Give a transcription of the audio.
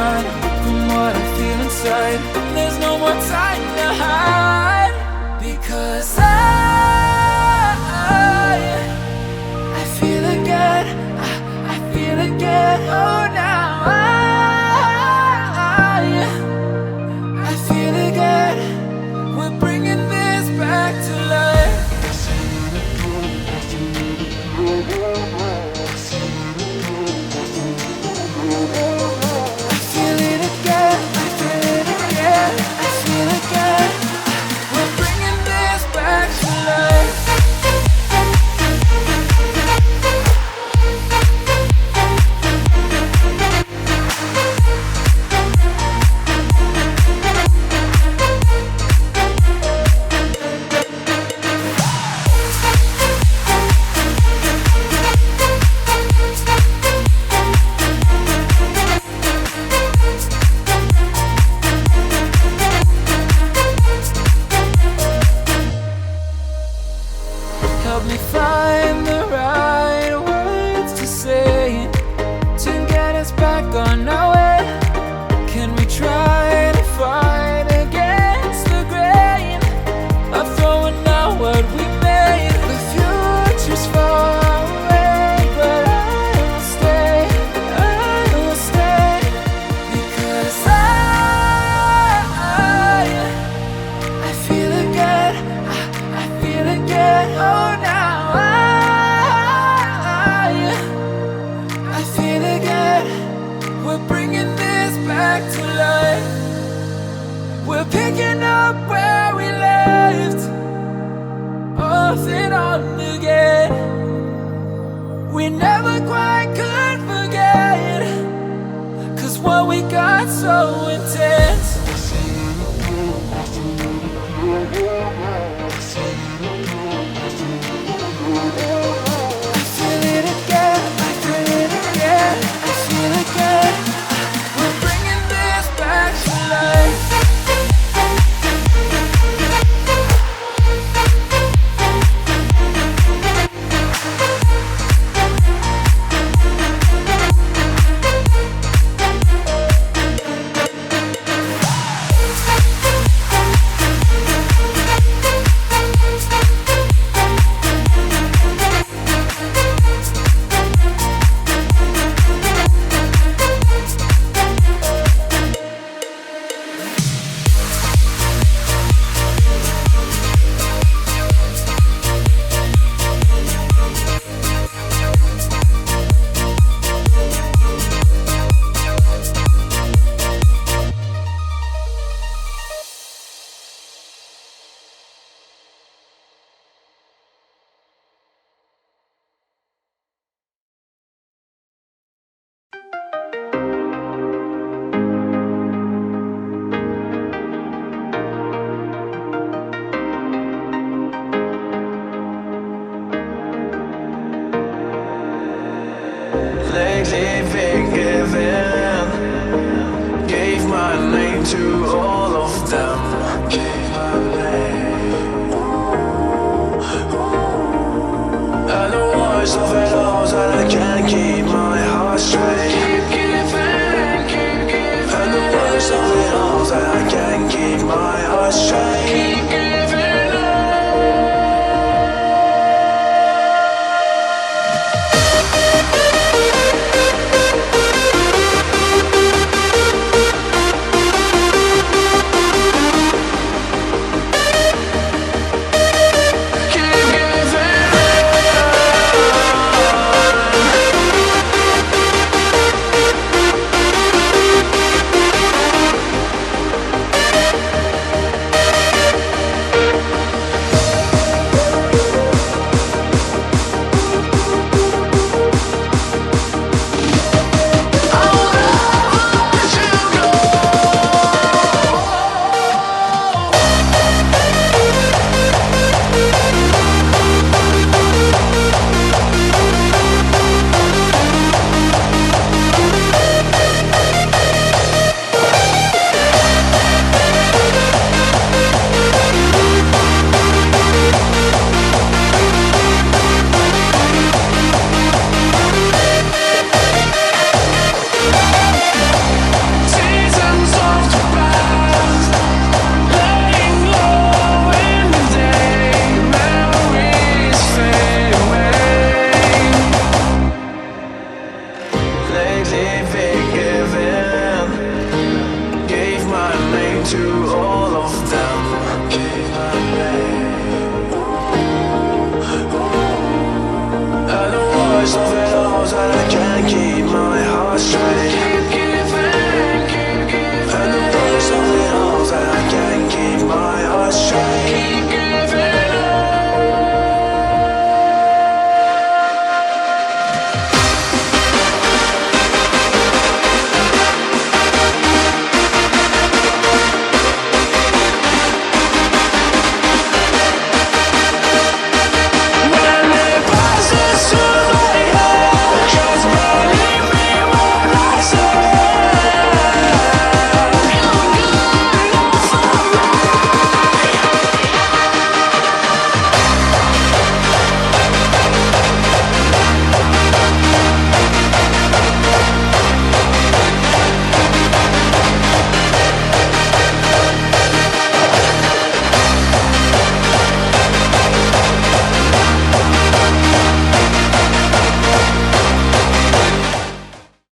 run from what I feel inside. There's no more time to hide, because I feel again, I feel again. Oh, now I feel again. We're bringing this back to life. I feel it again, I feel it again, I feel again. We're bringing this back to life. Help me find the right words to say to get us back on our way. Can we try to fight against the grain of throwing out what we made? The future's far away, but I will stay, because I feel again, I feel again. Oh, now I feel again. We're bringing this back to life. We're picking up where we left off and on again. We never quite could forget, 'cause what we got so intense.